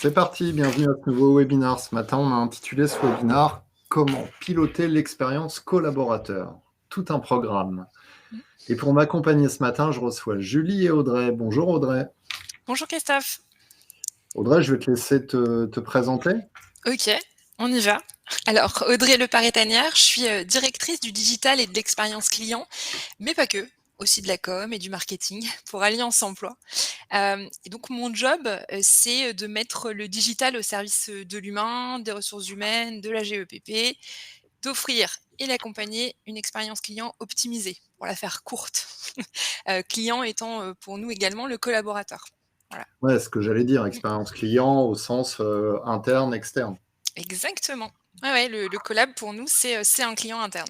C'est parti, bienvenue à ce nouveau webinaire. Ce matin, on a intitulé ce webinaire Comment piloter l'expérience collaborateur. Tout un programme. Et pour m'accompagner ce matin, je reçois Julie et Audrey. Bonjour Audrey. Bonjour Christophe. Audrey, je vais te laisser te présenter. Ok, on y va. Alors, Audrey Leparetanière, je suis directrice du digital et de l'expérience client, mais pas que, aussi de la com et du marketing pour Alliance Emploi. Et donc, mon job, c'est de mettre le digital au service de l'humain, des ressources humaines, de la GEPP, d'offrir et d'accompagner une expérience client optimisée, pour la faire courte. Client étant pour nous également le collaborateur. Voilà. Ouais, ce que j'allais dire, expérience client au sens interne, externe. Exactement. Ouais, le collab pour nous, c'est un client interne.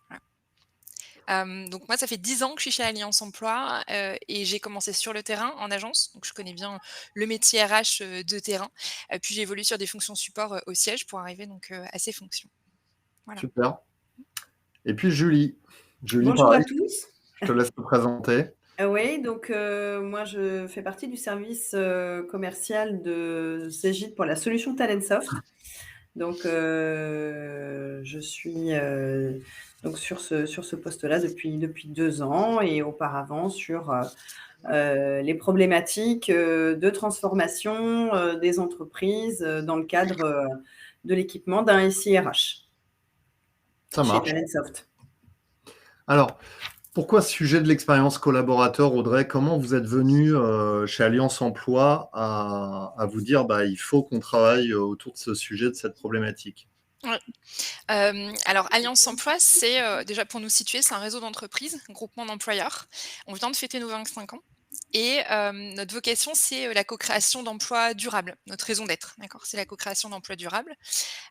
Voilà. Donc moi, ça fait 10 ans que je suis chez Alliance Emploi, et j'ai commencé sur le terrain en agence, donc je connais bien le métier RH, de terrain. Puis j'ai évolué sur des fonctions support, au siège pour arriver donc, à ces fonctions. Voilà. Super. Et puis Julie. Julie, Bonjour à pareil, tous. je te laisse te présenter. Oui, donc moi je fais partie du service commercial de Cegid pour la solution Talentsoft. Donc je suis donc sur ce poste-là depuis 2 ans et auparavant sur les problématiques de transformation des entreprises dans le cadre de l'équipement d'un SIRH Ça chez marche. Talentsoft. Alors, pourquoi ce sujet de l'expérience collaborateur, Audrey? Comment vous êtes venu chez Alliance Emploi à vous dire il faut qu'on travaille autour de ce sujet, de cette problématique? Ouais. Alors Alliance Emploi, c'est déjà pour nous situer, c'est un réseau d'entreprises, groupement d'employeurs. On vient de fêter nos 25 ans et notre vocation, c'est la co-création d'emplois durables, notre raison d'être, d'accord? C'est la co-création d'emplois durables.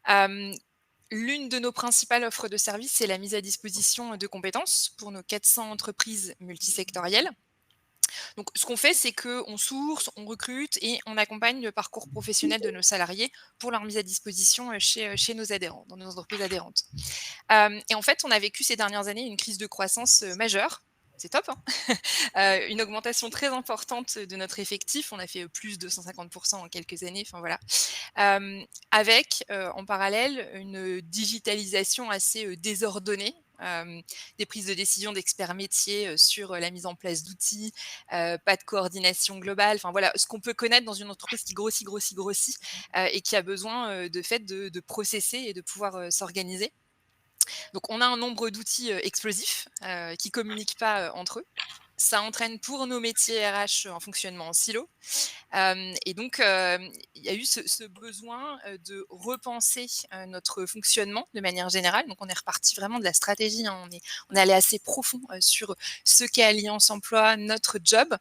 Hem, L'une de nos principales offres de services, c'est la mise à disposition de compétences pour nos 400 entreprises multisectorielles. Donc ce qu'on fait, c'est qu'on source, on recrute et on accompagne le parcours professionnel de nos salariés pour leur mise à disposition, chez nos adhérents, dans nos entreprises adhérentes. Et en fait, on a vécu ces dernières années une crise de croissance, majeure. C'est top, hein. Une augmentation très importante de notre effectif. On a fait, plus de 150 en quelques années, enfin voilà. Avec, en parallèle, une digitalisation assez, désordonnée, des prises de décision d'experts métiers, sur, la mise en place d'outils, pas de coordination globale, enfin voilà, ce qu'on peut connaître dans une entreprise qui grossit, et qui a besoin, de processer et de pouvoir, s'organiser. Donc on a un nombre d'outils, explosifs, qui communiquent pas, entre eux. Ça entraîne pour nos métiers RH un fonctionnement en silo. Et donc, il y a eu ce besoin, de repenser, notre fonctionnement de manière générale. Donc on est reparti vraiment de la stratégie, hein. On est allé assez profond, sur ce qu'est Alliance Emploi, notre job,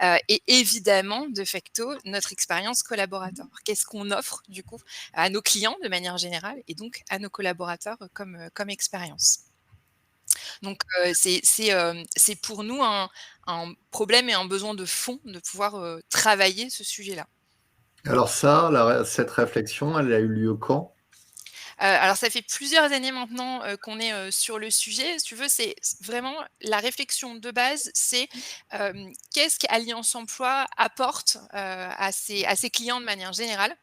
et évidemment, de facto, notre expérience collaborateur. Qu'est-ce qu'on offre du coup à nos clients de manière générale et donc à nos collaborateurs, comme expérience? Donc, c'est pour nous un problème et un besoin de fond de pouvoir, travailler ce sujet-là. Alors ça, cette réflexion, elle a eu lieu quand? Alors ça fait plusieurs années maintenant, qu'on est, sur le sujet. Si tu veux, c'est vraiment la réflexion de base, c'est, qu'est-ce qu'Alliance Emploi apporte, à ses clients de manière générale?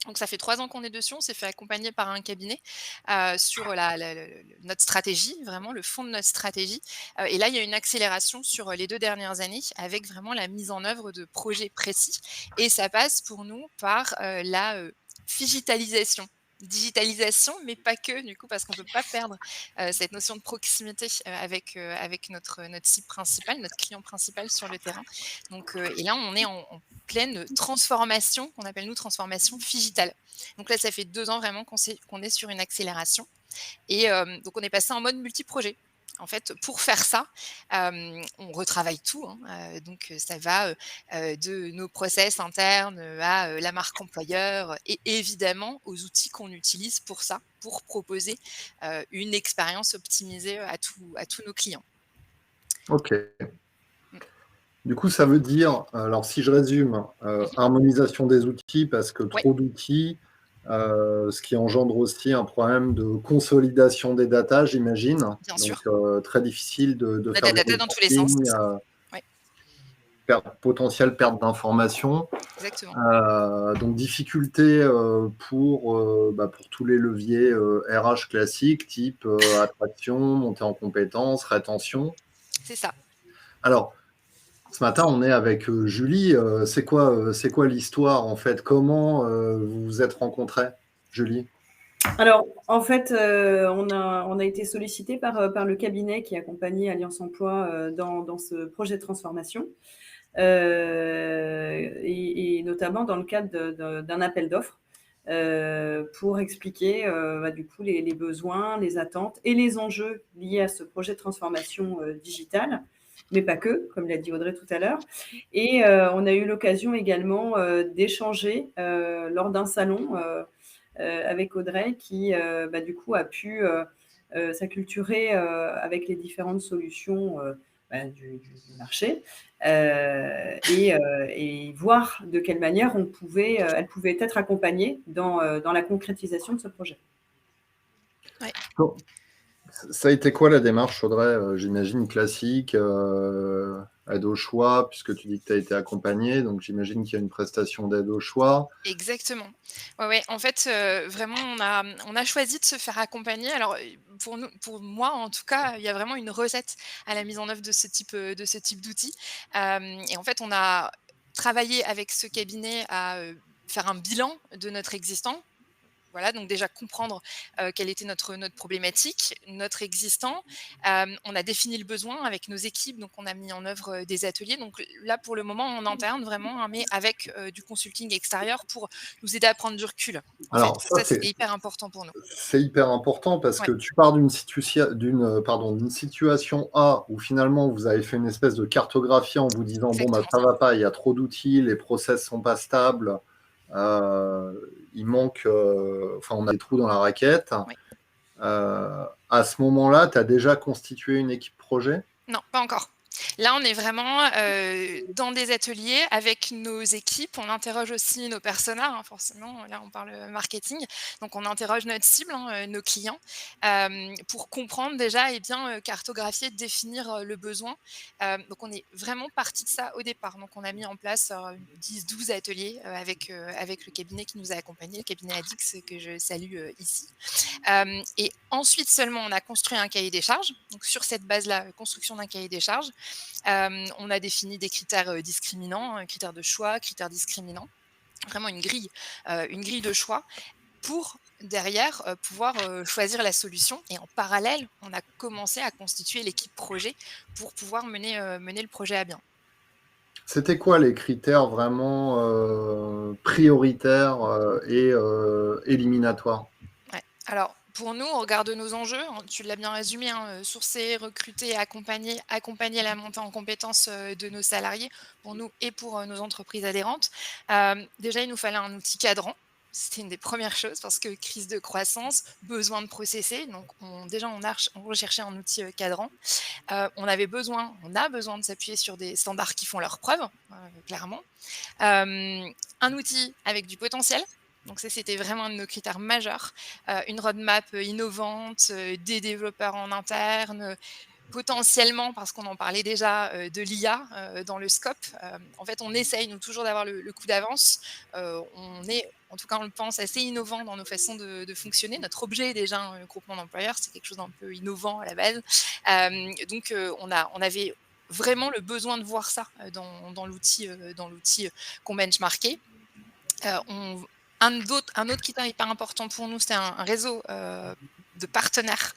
Donc ça fait 3 ans qu'on est dessus, on s'est fait accompagner par un cabinet, sur la le notre stratégie, vraiment le fond de notre stratégie, et là, il y a une accélération sur, les 2 dernières années avec vraiment la mise en œuvre de projets précis et ça passe pour nous par, la, phigitalisation. Digitalisation, mais pas que du coup, parce qu'on ne peut pas perdre, cette notion de proximité, avec notre cible principale, notre client principal sur le terrain. Donc, et là, on est en pleine transformation, qu'on appelle nous transformation phigitale. Donc là, ça fait 2 ans vraiment qu'on est sur une accélération et donc on est passé en mode multiprojet. En fait, pour faire ça, on retravaille tout, hein, donc ça va, de nos process internes, à, la marque employeur et évidemment aux outils qu'on utilise pour ça, pour proposer, une expérience optimisée, à tous nos clients. Ok. Mmh. Du coup, ça veut dire, alors si je résume, Mmh. harmonisation des outils parce que Ouais, trop d'outils, ce qui engendre aussi un problème de consolidation des datas, j'imagine. bien Donc, sûr. très difficile de On a de faire la du data dans tous les sens, reporting. c'est ça. Ouais. potentielle perte d'informations. Exactement. Donc difficulté pour tous les leviers RH classiques, type attraction, montée en compétences, rétention. C'est ça. Alors, ce matin, on est avec Julie. C'est quoi l'histoire en fait? Comment vous vous êtes rencontrés, Julie? Alors, en fait, on a été sollicité par le cabinet qui accompagnait Alliance Emploi dans ce projet de transformation, et notamment dans le cadre d'un appel d'offres pour expliquer du coup les besoins, les attentes et les enjeux liés à ce projet de transformation digitale, mais pas que, comme l'a dit Audrey tout à l'heure. Et on a eu l'occasion également d'échanger lors d'un salon avec Audrey qui, du coup, a pu s'acculturer avec les différentes solutions du marché et voir de quelle manière elle pouvait être accompagnée dans la concrétisation de ce projet. Bon. Ça a été quoi la démarche, Audrey? J'imagine classique, aide au choix, puisque tu dis que tu as été accompagnée, donc j'imagine qu'il y a une prestation d'aide au choix. Exactement. Ouais. En fait, vraiment, on a choisi de se faire accompagner. Alors, pour moi, en tout cas, il y a vraiment une recette à la mise en œuvre de ce type d'outil. Et en fait, on a travaillé avec ce cabinet à, faire un bilan de notre existant. Voilà, donc déjà comprendre, quelle était notre problématique, notre existant. On a défini le besoin avec nos équipes, donc on a mis en œuvre, des ateliers. Donc là, pour le moment, en interne vraiment, hein, mais avec, du consulting extérieur pour nous aider à prendre du recul, en fait. Alors ça, Ça, c'était hyper important pour nous. c'est hyper important parce Ouais, que tu pars d'une situation A où finalement vous avez fait une espèce de cartographie en vous disant bon bah exactement ça ça. va pas, il y a trop d'outils, les process sont pas stables, il manque, on a des trous dans la raquette. Ouais. À ce moment-là, tu as déjà constitué une équipe projet? Non, pas encore. Là, on est vraiment, dans des ateliers avec nos équipes. On interroge aussi nos personas, hein, forcément. Là, on parle, marketing. Donc on interroge notre cible, hein, nos clients, pour comprendre déjà et bien, cartographier, définir, le besoin. Donc on est vraiment parti de ça au départ. Donc on a mis en place, 10-12 ateliers, avec le cabinet qui nous a accompagnés, le cabinet Adix, que je salue, ici. Et ensuite seulement, on a construit un cahier des charges. Donc sur cette base-là, construction d'un cahier des charges, on a défini des critères discriminants, critères de choix, critères discriminants. Vraiment une grille de choix pour derrière pouvoir choisir la solution. Et en parallèle, on a commencé à constituer l'équipe projet pour pouvoir mener le projet à bien. C'était quoi les critères vraiment prioritaires et éliminatoires? Ouais. Alors, pour nous, on regarde nos enjeux, hein, tu l'as bien résumé, hein, sourcer, recruter, accompagner la montée en compétences, de nos salariés, pour nous et pour, nos entreprises adhérentes. Déjà, il nous fallait un outil cadrant. C'était une des premières choses parce que crise de croissance, besoin de processer, donc on recherchait un outil, cadrant. On a besoin de s'appuyer sur des standards qui font leurs preuves, clairement. Un outil avec du potentiel, donc ça, c'était vraiment un de nos critères majeurs. Une roadmap, innovante, des développeurs en interne, potentiellement, parce qu'on en parlait déjà, de l'IA, dans le scope. En fait, on essaye, nous, toujours d'avoir le coup d'avance. On est, en tout cas, on le pense, assez innovant dans nos façons de fonctionner. Notre objet est déjà un groupement d'employeurs, c'est quelque chose d'un peu innovant à la base. Donc on avait vraiment le besoin de voir ça, dans l'outil, qu'on benchmarkait. On un autre critère hyper important pour nous, c'était un réseau, de partenaires,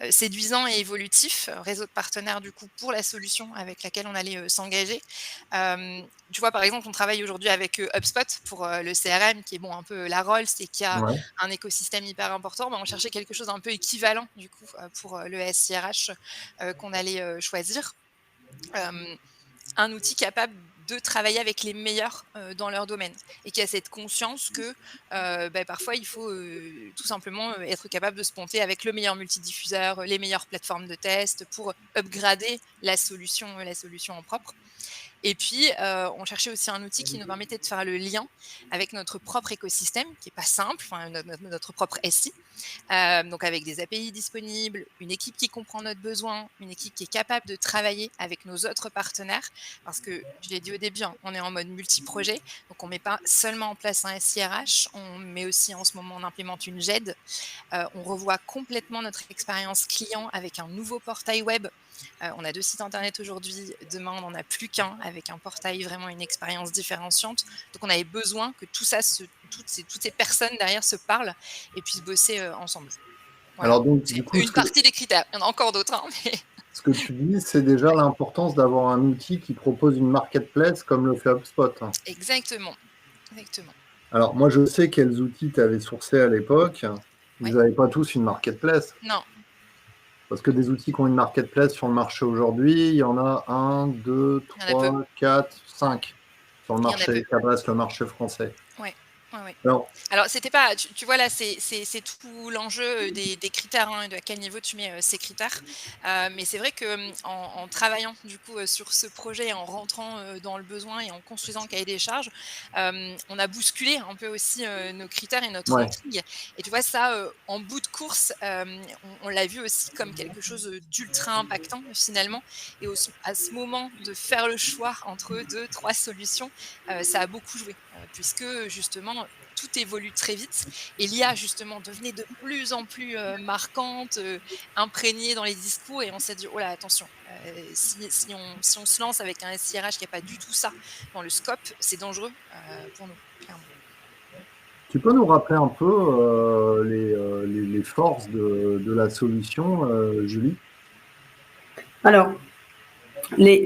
séduisants et évolutifs, réseau de partenaires du coup pour la solution avec laquelle on allait, s'engager. Tu vois, par exemple, on travaille aujourd'hui avec, HubSpot pour, le CRM qui est bon un peu la Rolls et qui a Ouais. un écosystème hyper important. On cherchait quelque chose d'un peu équivalent du coup, pour, le SIRH, qu'on allait, choisir. Hem Un outil capable de travailler avec les meilleurs, dans leur domaine et qui a cette conscience que, parfois il faut, tout simplement, être capable de se ponter avec le meilleur multidiffuseur, les meilleures plateformes de test pour upgrader la solution en propre. Et puis, on cherchait aussi un outil qui nous permettait de faire le lien avec notre propre écosystème, qui est pas simple, enfin notre propre SI. Donc avec des API disponibles, une équipe qui comprend notre besoin, une équipe qui est capable de travailler avec nos autres partenaires. Parce que, je l'ai dit au début, hein, on est en mode multi-projet, donc on met pas seulement en place un SIRH, on met aussi en ce moment, on implémente une GED. On revoit complètement notre expérience client avec un nouveau portail web. On a 2 sites internet aujourd'hui, demain on n'en a plus qu'un avec un portail, vraiment une expérience différenciante. Donc on avait besoin que tout ça toutes ces personnes derrière se parlent et puissent bosser, ensemble. Voilà, Alors donc, c'est du coup, une partie des critères. Il y en a encore d'autres, hein, mais ce que tu dis, c'est déjà l'importance d'avoir un outil qui propose une marketplace comme le fait HubSpot. exactement, exactement. Alors moi, je sais quels outils tu avais sourcés à l'époque. Ils Oui. n'avaient pas tous une marketplace. Non, Parce que des outils qui ont une marketplace sur le marché aujourd'hui, il y en a 1, 2, il y en a peu, 3, 4, 5 sur le il y en a marché, peu. qui adresse le marché français. Ouais, ouais, ouais. Alors, Alors, c'était pas, tu vois, là, c'est tout l'enjeu des critères, hein, et de à quel niveau tu mets ces critères. Mais c'est vrai que en travaillant, du coup, sur ce projet, en rentrant dans le besoin et en construisant le cahier des charges, on a bousculé un peu aussi nos critères et notre ouais. ranking. Et tu vois, ça, en bout de course, on l'a vu aussi comme quelque chose d'ultra impactant, finalement. Et à ce moment de faire le choix entre deux, trois solutions, ça a beaucoup joué, puisque justement, tout évolue très vite et l'IA justement devenait de plus en plus, marquante, imprégnée dans les discours et on s'est dit: «Oh là, attention, si on se lance avec un SIRH qui a pas du tout ça dans le scope, c'est dangereux, pour nous», clairement. Tu peux nous rappeler un peu les forces de la solution, Julie? Alors, là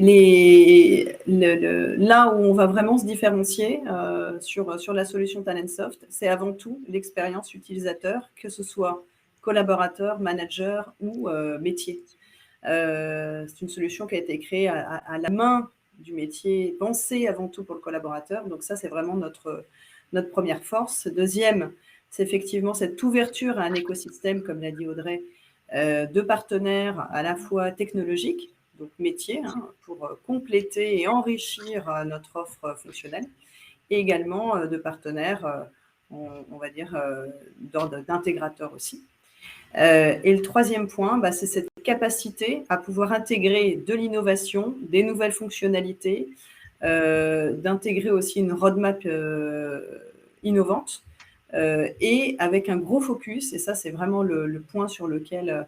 où on va vraiment se différencier sur la solution Talentsoft, c'est avant tout l'expérience utilisateur, que ce soit collaborateur, manager ou métier. C'est une solution qui a été créée à la main du métier, pensée avant tout pour le collaborateur. Donc ça, c'est vraiment notre première force. Deuxième, c'est effectivement cette ouverture à un écosystème, comme l'a dit Audrey, de partenaires à la fois technologiques, donc métiers, hein, pour compléter et enrichir notre offre fonctionnelle, et également de partenaires, on va dire, d'intégrateurs aussi. Et le troisième point, c'est cette capacité à pouvoir intégrer de l'innovation, des nouvelles fonctionnalités, d'intégrer aussi une roadmap innovante, et avec un gros focus, et ça c'est vraiment le point sur lequel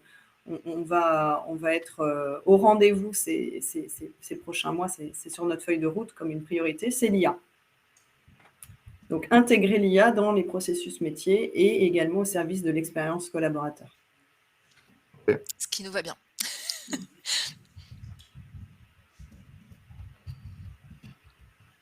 on va être au rendez-vous ces prochains mois, c'est sur notre feuille de route comme une priorité, c'est l'IA. Donc intégrer l'IA dans les processus métiers et également au service de l'expérience collaborateur. Ce qui nous va bien.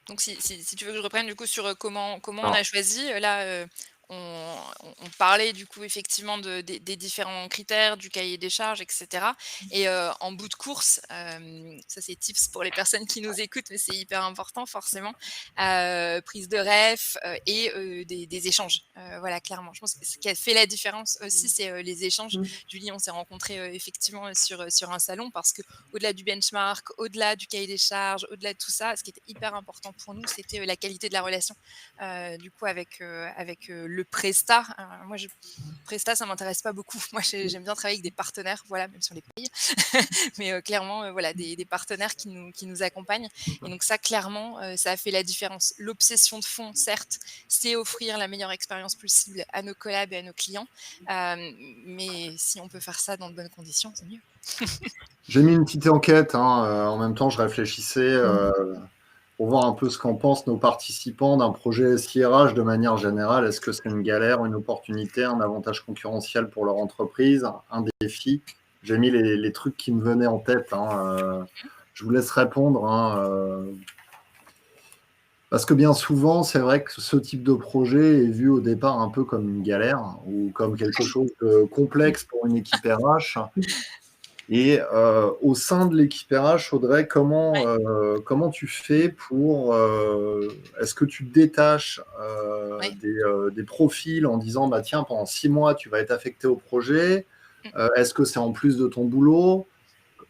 Donc si tu veux que je reprenne du coup sur, comment on Alors, a choisi, là, on parlait du coup effectivement des différents critères, du cahier des charges et cetera et en bout de course, ça c'est tips pour les personnes qui nous écoutent, mais c'est hyper important forcément, prise de ref, et des échanges. Voilà clairement, je pense que ce qui a fait la différence aussi, c'est, les échanges. Mmh. Julie, on s'est rencontrés, effectivement, sur un salon parce qu'au-delà du benchmark, au-delà du cahier des charges, au-delà de tout ça, ce qui était hyper important pour nous, c'était, la qualité de la relation, du coup avec le prestat. Moi prestat, ça m'intéresse pas beaucoup. Moi j'aime bien travailler avec des partenaires, voilà, même si on les paye. Mais clairement, voilà, des partenaires qui nous accompagnent et donc ça clairement, ça a fait la différence. L'obsession de fond, certes, c'est offrir la meilleure expérience possible à nos collabs et à nos clients, mais si on peut faire ça dans de bonnes conditions, c'est mieux. j'ai mis une petite enquête, hein, en même temps, je réfléchissais pour voir un peu ce qu'en pensent nos participants d'un projet SIRH de manière générale. Est-ce que c'est une galère, une opportunité, un avantage concurrentiel pour leur entreprise, un défi? J'ai mis les trucs qui me venaient en tête, hein, je vous laisse répondre, hein, parce que bien souvent, c'est vrai que ce type de projet est vu au départ un peu comme une galère ou comme quelque chose de complexe pour une équipe RH. Et au sein de l'équipe RH, Audrey, Ouais. comment tu fais pour... est-ce que tu détaches Ouais. des profils en disant, bah, tiens, pendant 6 mois, tu vas être affecté au projet? Mmh. Est-ce que c'est en plus de ton boulot?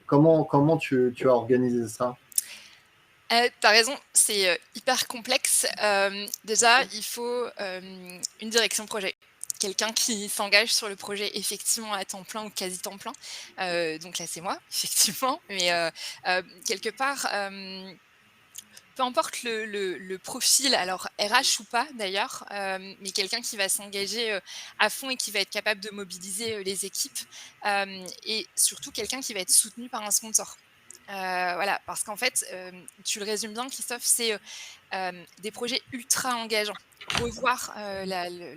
Comment tu as organisé ça? Tu raison, c'est, hyper complexe. Déjà, il faut, une direction projet. quelqu'un qui s'engage sur le projet effectivement à temps plein ou quasi temps plein. Donc là, c'est moi, effectivement. Mais quelque part, peu importe le profil, alors RH ou pas d'ailleurs, mais quelqu'un qui va s'engager, à fond et qui va être capable de mobiliser, les équipes, et surtout quelqu'un qui va être soutenu par un sponsor. Voilà, parce qu'en fait, tu le résumes bien Christophe, c'est, des projets ultra engageants. Revoir,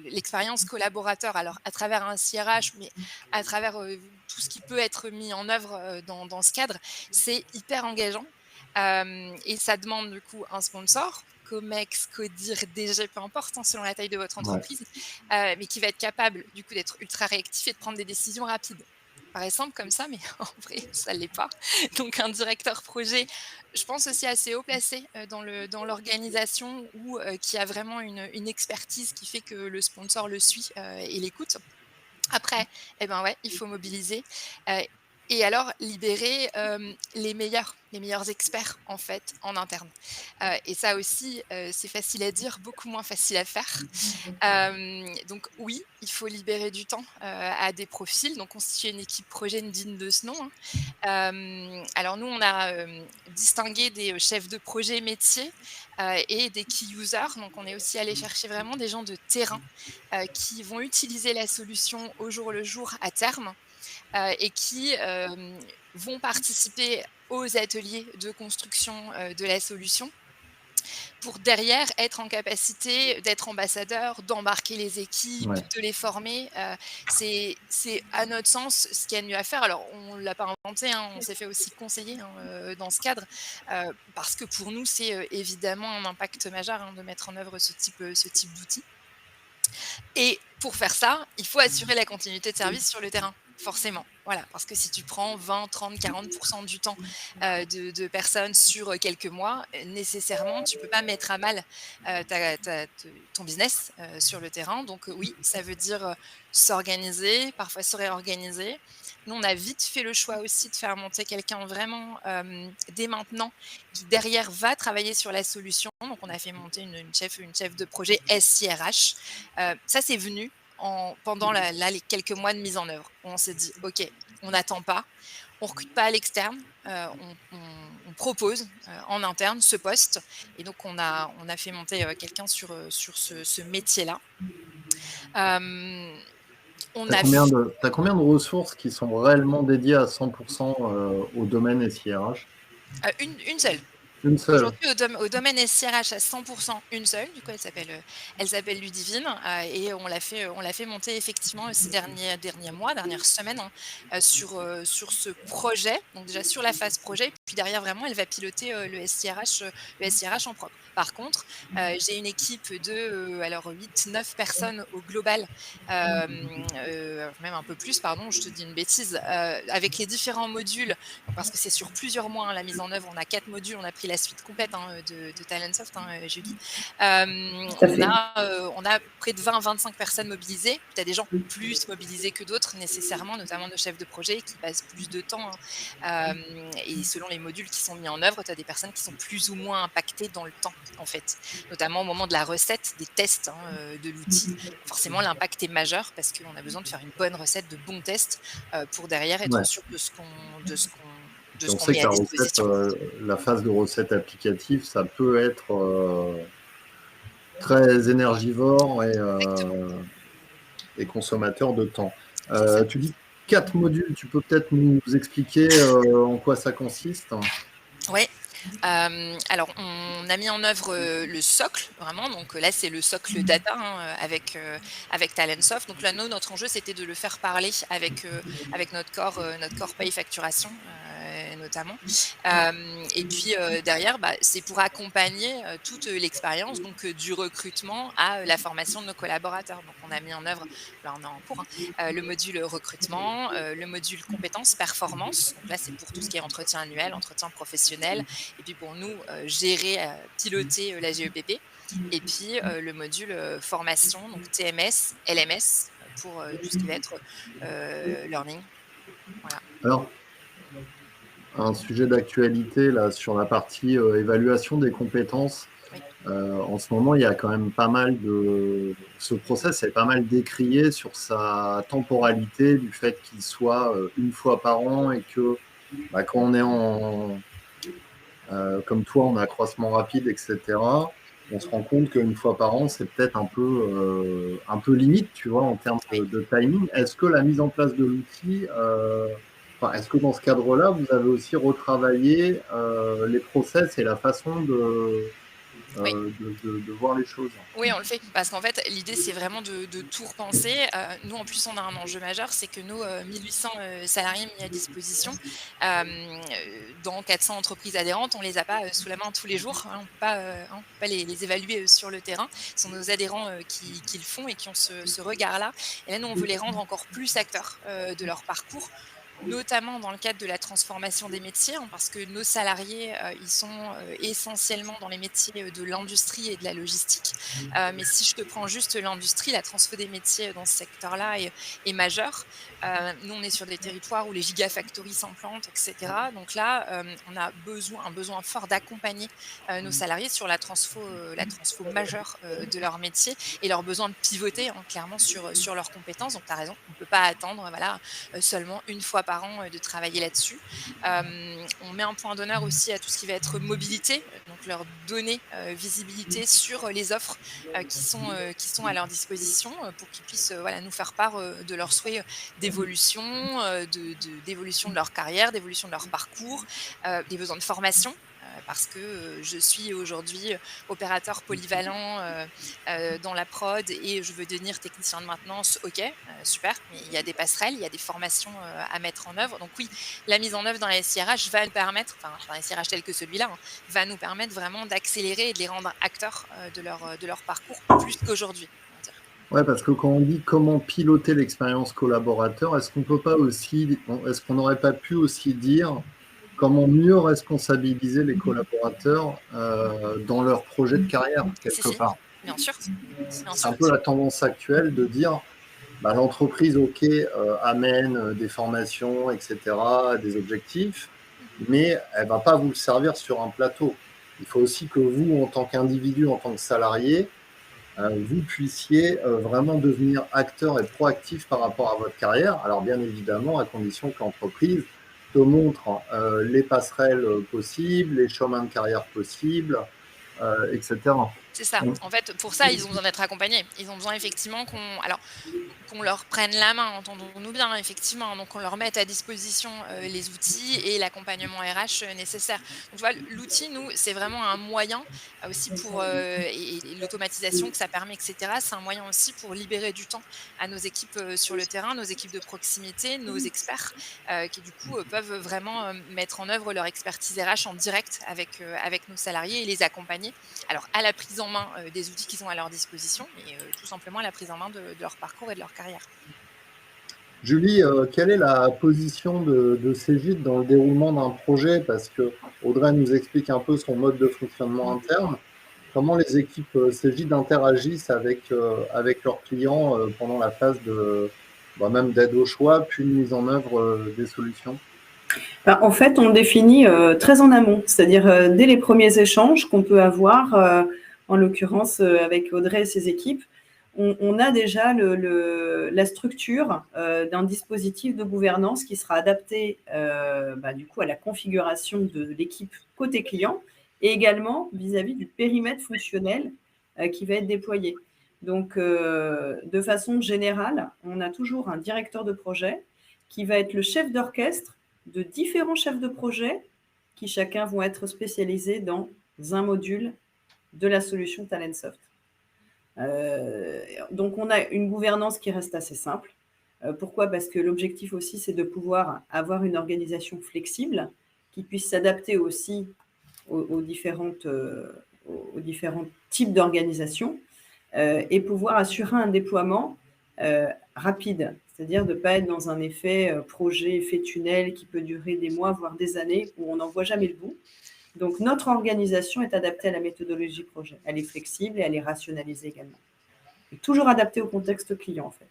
l'expérience collaborateur, alors à travers un CRH, mais à travers, tout ce qui peut être mis en œuvre, dans ce cadre, c'est hyper engageant. Et ça demande du coup un sponsor, Comex, Codir, DG, peu importe, hein, selon la taille de votre Ouais. entreprise, mais qui va être capable du coup d'être ultra réactif et de prendre des décisions rapides. Ça paraît simple comme ça, mais en vrai, ça l'est pas. Donc un directeur projet, je pense aussi assez haut placé, dans l'organisation ou, qui a vraiment une expertise qui fait que le sponsor le suit, et l'écoute. Après, eh ben, ouais, il faut mobiliser, heu et alors libérer, les meilleurs experts, en fait, en interne. Et ça aussi, c'est facile à dire, beaucoup moins facile à faire. Donc oui, il faut libérer du temps, à des profils, donc constituer une équipe projet digne de ce nom, hein. Alors nous, on a, distingué des, chefs de projet métiers, et des key users. Donc on est aussi allé chercher vraiment des gens de terrain, qui vont utiliser la solution au jour le jour à terme, et qui, vont participer aux ateliers de construction, de la solution pour derrière être en capacité d'être ambassadeur, d'embarquer les équipes, Ouais. de les former. C'est à notre sens ce qu'il y a de mieux à faire. Alors on ne l'a pas inventé, hein, on s'est fait aussi conseiller, hein, dans ce cadre, parce que pour nous c'est, évidemment un impact majeur, hein, de mettre en œuvre ce type d'outils. Et pour faire ça, il faut assurer la continuité de service sur le terrain, forcément. Voilà, parce que si tu prends 20, 30, 40 du temps, de personnes sur, quelques mois, nécessairement, tu peux pas mettre à mal, ton business, sur le terrain. Donc, oui, ça veut dire, s'organiser, parfois se réorganiser. Nous, on a vite fait le choix aussi de faire monter quelqu'un vraiment, dès maintenant, qui derrière va travailler sur la solution. Donc on a fait monter une chef de projet SIRH. Ça, c'est venu pendant les quelques mois de mise en œuvre, où on s'est dit: «OK, on n'attend pas, on recrute pas à l'externe, on propose, en interne ce poste», et donc on a fait monter, quelqu'un sur ce métier-là. Hem, on a f Tu combien de ressources qui sont réellement dédiées à 100% au domaine SIRH? une seule. Une seule. Aujourd'hui, au domaine SIRH à 100 une seule, du coup, elle s'appelle Ludivine, et on l'a fait monter effectivement ces derniers mois, dernières semaines, hein, sur ce projet. Donc déjà sur la phase projet, puis derrière vraiment elle va piloter, le SIRH en propre. Par contre, j'ai une équipe de, alors 8-9 personnes au global, même un peu plus, pardon, je te dis une bêtise, avec les différents modules, parce que c'est sur plusieurs mois, hein, la mise en œuvre. On a 4 modules, on a pris la suite complète, hein, de Talentsoft, hein, Julie. Tout à fait. On a près de 20-25 personnes mobilisées. Tu as des gens plus mobilisés que d'autres nécessairement, notamment nos chefs de projet qui passent plus de temps, hein. Et selon les modules qui sont mis en œuvre, tu as des personnes qui sont plus ou moins impactées dans le temps, en fait. Notamment au moment de la recette, des tests, hein, de l'outil. Forcément, l'impact est majeur parce qu'on a besoin de faire une bonne recette, de bons tests, pour derrière être Ouais. sûr de ce Et on sait met que à disposition. la phase de recette applicative, ça peut être très énergivore Exactement, et consommateur de temps. c'est ça. Tu dis 4 modules, tu peux peut-être nous expliquer en quoi ça consiste? Ouais, alors on a mis en œuvre, le socle vraiment, donc là c'est le socle data, hein, avec Talentsoft. Donc là nous, notre enjeu c'était de le faire parler avec notre corps paye facturation, notamment. Et puis, derrière, bah, c'est pour accompagner, toute l'expérience, donc du recrutement à, la formation de nos collaborateurs. Donc on a mis en œuvre, là on est en cours, hein, le module recrutement, le module compétences performance. Donc là c'est pour tout ce qui est entretien annuel, entretien professionnel, et puis pour nous, gérer, piloter, la GEPP, et puis, le module, formation, donc TMS, LMS, pour, tout ce qui va être, learning. Voilà. Alors, un sujet d'actualité là sur la partie évaluation des compétences. Oui. En ce moment, il y a quand même pas mal de... Ce process est pas mal décrié sur sa temporalité, du fait qu'il soit une fois par an et que quand on est comme toi, en accroissement rapide, etc., on se rend compte qu'une fois par an, c'est peut-être un peu limite, tu vois, en termes de timing. Est-ce que la mise en place de l'outil, est-ce que dans ce cadre-là, vous avez aussi retravaillé les process et la façon Oui. de voir les choses? Oui, on le fait parce qu'en fait, l'idée, c'est vraiment de tout repenser. Nous, en plus, on a un enjeu majeur, c'est que nos 1 800 salariés mis à disposition, dans 400 entreprises adhérentes, on les a pas sous la main tous les jours, hein. On peut pas les évaluer sur le terrain. Ce sont nos adhérents qui le font et qui ont ce regard-là. Et là, nous, on veut les rendre encore plus acteurs de leur parcours, notamment dans le cadre de la transformation des métiers, hein, parce que nos salariés, ils sont essentiellement dans les métiers de l'industrie et de la logistique. Mais si je te prends juste l'industrie, la transfo des métiers dans ce secteur-là est majeure. Nous, on est sur des territoires où les gigafactories s'implantent, et cetera. Donc là, on a un besoin fort d'accompagner nos salariés sur la transfo majeure de leur métier et leur besoin de pivoter, hein, clairement sur leurs compétences. Donc tu as raison, on ne peut pas attendre seulement une fois par an de travailler là-dessus. On met un point d'honneur aussi à tout ce qui va être mobilité, donc leur donner visibilité sur les offres qui sont à leur disposition pour qu'ils puissent nous faire part de leurs souhaits d'évolution, d'évolution de leur carrière, d'évolution de leur parcours, des besoins de formation. Parce que je suis aujourd'hui opérateur polyvalent dans la prod et je veux devenir technicien de maintenance, ok, super, mais il y a des passerelles, il y a des formations à mettre en œuvre. Donc oui, la mise en œuvre dans la SIRH va nous permettre, enfin dans la SIRH tel que celui-là, hein, va nous permettre vraiment d'accélérer et de les rendre acteurs de leur parcours plus qu'aujourd'hui. Ouais, parce que quand on dit comment piloter l'expérience collaborateur, est-ce qu'on n'aurait pas pu aussi dire comment mieux responsabiliser les collaborateurs dans leur projet de carrière, quelque part? Bien sûr. C'est un peu la tendance actuelle de dire l'entreprise, ok, amène des formations, etc., des objectifs, mais elle ne va pas vous le servir sur un plateau. Il faut aussi que vous, en tant qu'individu, en tant que salarié, vous puissiez vraiment devenir acteur et proactif par rapport à votre carrière. Alors bien évidemment, à condition que l'entreprise te montre les passerelles possibles, les chemins de carrière possibles, etc. C'est ça. En fait, pour ça, ils ont besoin d'être accompagnés. Ils ont besoin effectivement qu'on leur prenne la main, entendons-nous bien, effectivement. Donc, on leur mette à disposition les outils et l'accompagnement RH nécessaire. Donc, tu vois, l'outil, nous, c'est vraiment un moyen aussi et l'automatisation que ça permet, etc. C'est un moyen aussi pour libérer du temps à nos équipes sur le terrain, nos équipes de proximité, nos experts, qui du coup peuvent vraiment mettre en œuvre leur expertise RH en direct avec nos salariés et les accompagner. Alors, à la prise en main des outils qu'ils ont à leur disposition, mais tout simplement à la prise en main de leur parcours et de leur carrière. Julie, quelle est la position de Cégide dans le déroulement d'un projet? Parce que Audrey nous explique un peu son mode de fonctionnement interne. Comment les équipes Cégide interagissent avec leurs clients pendant la phase même d'aide au choix, puis de mise en œuvre des solutions? En fait, on définit très en amont, c'est-à-dire dès les premiers échanges qu'on peut avoir, en l'occurrence avec Audrey et ses équipes, on a déjà la structure d'un dispositif de gouvernance qui sera adapté du coup à la configuration de l'équipe côté client et également vis-à-vis du périmètre fonctionnel qui va être déployé. Donc, de façon générale, on a toujours un directeur de projet qui va être le chef d'orchestre de différents chefs de projet qui chacun vont être spécialisés dans un module de la solution Talentsoft. Donc, on a une gouvernance qui reste assez simple. Pourquoi? Parce que l'objectif aussi, c'est de pouvoir avoir une organisation flexible qui puisse s'adapter aussi aux différents types d'organisation et pouvoir assurer un déploiement rapide, c'est-à-dire de ne pas être dans un effet projet, effet tunnel qui peut durer des mois, voire des années, où on n'en voit jamais le bout. Donc, notre organisation est adaptée à la méthodologie projet. Elle est flexible et elle est rationalisée également. Et toujours adaptée au contexte client, en fait.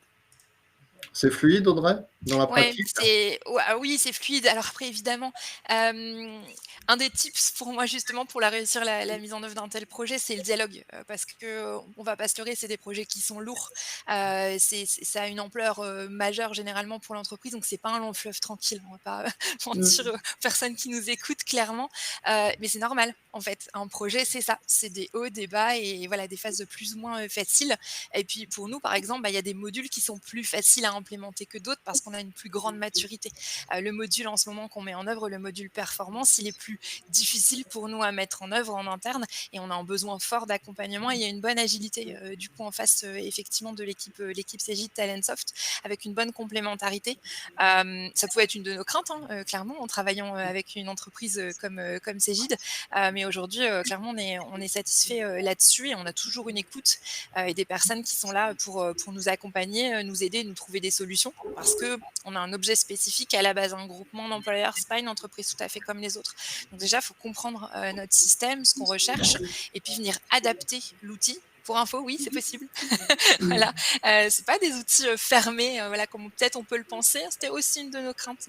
C'est fluide, Audrey? dans la Ouais, pratique? oui, c'est fluide. Alors après évidemment, hem, un des tips pour moi justement pour réussir la mise en œuvre d'un tel projet, c'est le dialogue, parce que, on va pas se leurrer, c'est des projets qui sont lourds. Ça a une ampleur, majeure généralement pour l'entreprise, donc c'est pas un long fleuve tranquille. On va pas mentir aux personnes qui nous écoutent clairement, mais c'est normal en fait. Un projet, c'est ça, c'est des hauts, des bas et voilà, des phases plus ou moins, faciles. Et puis pour nous, par exemple, il y a des modules qui sont plus faciles à implémenter que d'autres parce qu'on a une plus grande maturité. Le module en ce moment qu'on met en œuvre, le module performance, il est plus difficile pour nous à mettre en œuvre en interne et on a un besoin fort d'accompagnement et il y a une bonne agilité du coup en face effectivement de l'équipe CJ de Talentsoft avec une bonne complémentarité. Ça pouvait être une de nos craintes, hein, clairement, en travaillant avec une entreprise comme Cégide. Mais aujourd'hui, clairement, on est satisfait là-dessus et on a toujours une écoute et des personnes qui sont là pour nous accompagner, nous aider, nous trouver des solutions parce qu'on a un objet spécifique à la base. Un groupement d'employeurs, c'est pas une entreprise tout à fait comme les autres. Donc déjà, il faut comprendre notre système, ce qu'on recherche et puis venir adapter l'outil. Pour info, oui, c'est possible. Voilà, c'est pas des outils fermés, voilà, comme peut-être on peut le penser. C'était aussi une de nos craintes.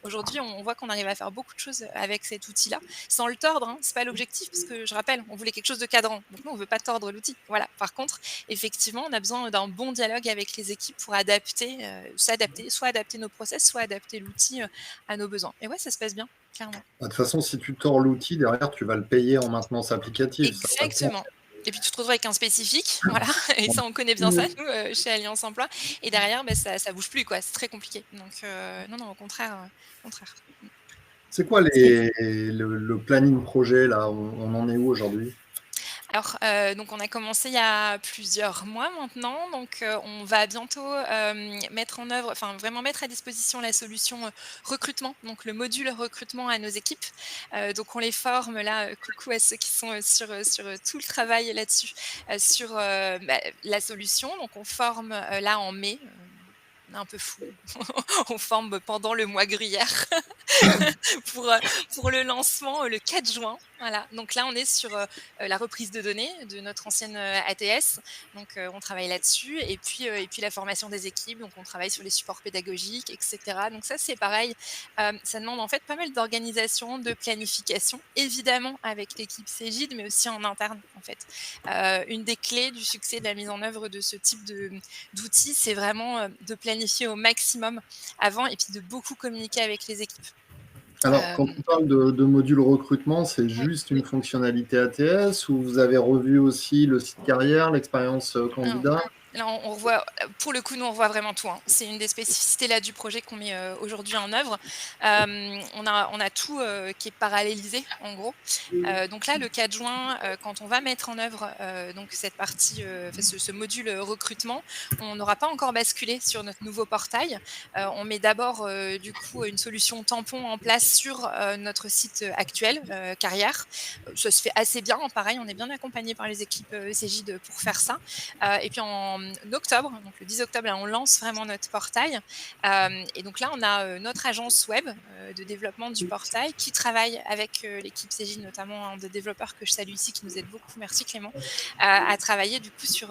Aujourd'hui, on voit qu'on arrive à faire beaucoup de choses avec cet outil-là, sans le tordre. Hein, c'est pas l'objectif, parce que je rappelle, on voulait quelque chose de cadrant. Donc nous, on veut pas tordre l'outil. Voilà. Par contre, effectivement, on a besoin d'un bon dialogue avec les équipes pour s'adapter, soit adapter nos process, soit adapter l'outil à nos besoins. Et ouais, ça se passe bien, clairement. De toute façon, si tu tords l'outil, derrière, tu vas le payer en maintenance applicative. Ça a pas de sens. Exactement. Et puis tu te retrouves avec un spécifique, voilà. Et ça, on connaît bien ça, nous, chez Alliance Emploi. Et derrière, ça bouge plus, quoi. C'est très compliqué. Donc, non, au contraire, contraire. C'est quoi le planning projet, là? On en est où aujourd'hui? Alors, donc on a commencé il y a plusieurs mois maintenant, donc on va bientôt, mettre en œuvre enfin vraiment mettre à disposition la solution, recrutement, donc le module recrutement à nos équipes. Donc on les forme là, coucou à ceux qui sont, sur tout le travail là-dessus, sur, la solution. Donc on forme, là en mai, on est un peu fou. On forme pendant le mois gruyère pour, heu, pour le lancement, le 4 juin. Voilà, donc là, on est sur, la reprise de données de notre ancienne, ATS. Donc, on travaille là-dessus et puis la formation des équipes, donc on travaille sur les supports pédagogiques et cetera. Donc ça, c'est pareil, ça demande en fait pas mal d'organisation, de planification, évidemment avec l'équipe Cégide, mais aussi en interne, en fait. Une des clés du succès de la mise en œuvre de ce type d'outils, c'est vraiment, de planifier au maximum avant et puis de beaucoup communiquer avec les équipes. Alors, quand Hem, on parle de module recrutement, c'est ouais. juste une fonctionnalité ATS ou vous avez revu aussi le site carrière, l'expérience Alors, candidat? là, on revoit, pour le coup, nous, on revoit vraiment tout, hein. C'est une des spécificités là du projet qu'on met, aujourd'hui en œuvre. On a tout, qui est parallélisé en gros. Donc là, le 4 juin, quand on va mettre en œuvre, donc cette partie, enfin ce module, recrutement, on n'aura pas encore basculé sur notre nouveau portail. On met d'abord, du coup, une solution tampon en place sur, notre site, actuel, carrière. Ça se fait assez bien, hein, pareil, on est bien accompagné par les équipes, Cégide pour faire ça. Et puis en octobre, donc le 10 octobre, là, on lance vraiment notre portail. Et donc là, on a notre agence web de développement du portail qui travaille avec l'équipe CJ, notamment un des développeurs que je salue ici, qui nous aide beaucoup. Merci Clément, à travailler du coup sur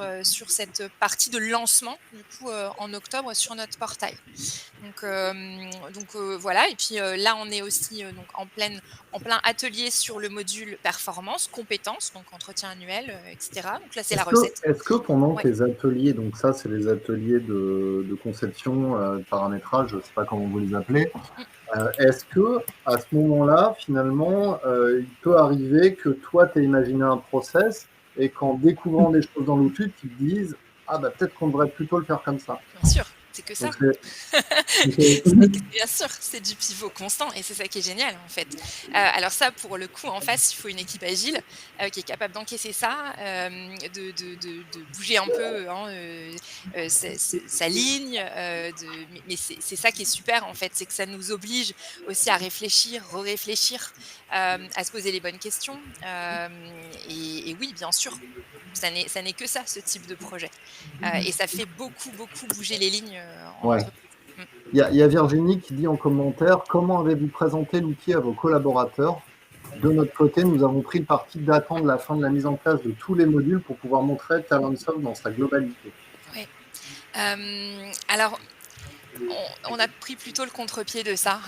cette partie de lancement du coup en octobre sur notre portail. Voilà. Et puis là, on est aussi donc en plein atelier sur le module performance, compétences, donc entretien annuel, etc. Donc là, c'est la recette. Est-ce que pendant Ouais. tes ateliers, donc ça, c'est les ateliers de conception, de paramétrage, je ne sais pas comment vous les appelez, Mm. est-ce que à ce moment-là, finalement, il peut arriver que toi, tu aies imaginé un process et qu'en découvrant des choses dans l'outil, tu te dises, ah bah peut-être qu'on devrait plutôt le faire comme ça. Bien sûr, c'est que ça. Donc Bien sûr, c'est du pivot constant et c'est ça qui est génial en fait. Alors ça, pour le coup, en face, il faut une équipe agile, qui est capable d'encaisser ça, de bouger un peu, hein, sa ligne, mais c'est ça qui est super en fait, c'est que ça nous oblige aussi à réfléchir, réfléchir à se poser les bonnes questions, et oui, bien sûr, ça n'est que ça, ce type de projet, et ça fait beaucoup, beaucoup bouger les lignes, en ouais. entreprise. Mmh. Il y a Virginie qui dit en commentaire, comment avez-vous présenté l'outil à vos collaborateurs? De notre côté, nous avons pris le parti d'attendre la fin de la mise en place de tous les modules pour pouvoir montrer Talentsoft dans sa globalité. Ouais. Alors On a pris plutôt le contre-pied de ça,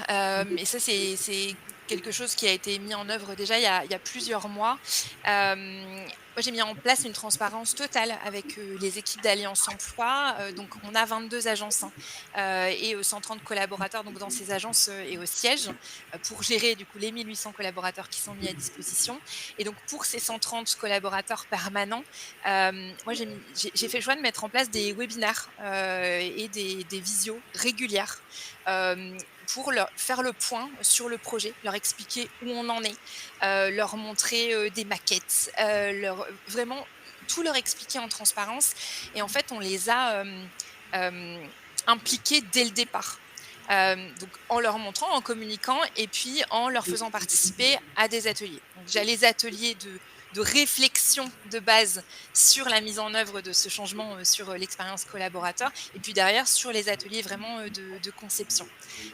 et ça, c'est quelque chose qui a été mis en œuvre déjà il y a plusieurs mois. Moi, j'ai mis en place une transparence totale avec, les équipes d'Alliance Emploi, donc on a 22 agences, hein, et 130 collaborateurs donc dans ces agences, et au siège, pour gérer du coup les 1 800 collaborateurs qui sont mis à disposition et donc pour ces 130 collaborateurs permanents, moi j'ai fait le choix de mettre en place des webinaires, et des visios régulières, pour leur faire le point sur le projet, leur expliquer où on en est, leur montrer, des maquettes, vraiment tout leur expliquer en transparence et en fait on les a, impliqués dès le départ. Donc en leur montrant, en communiquant et puis en leur faisant participer à des ateliers. Donc déjà les ateliers de réflexion de base sur la mise en œuvre de ce changement, sur, l'expérience collaborateur et puis derrière sur les ateliers vraiment, de conception.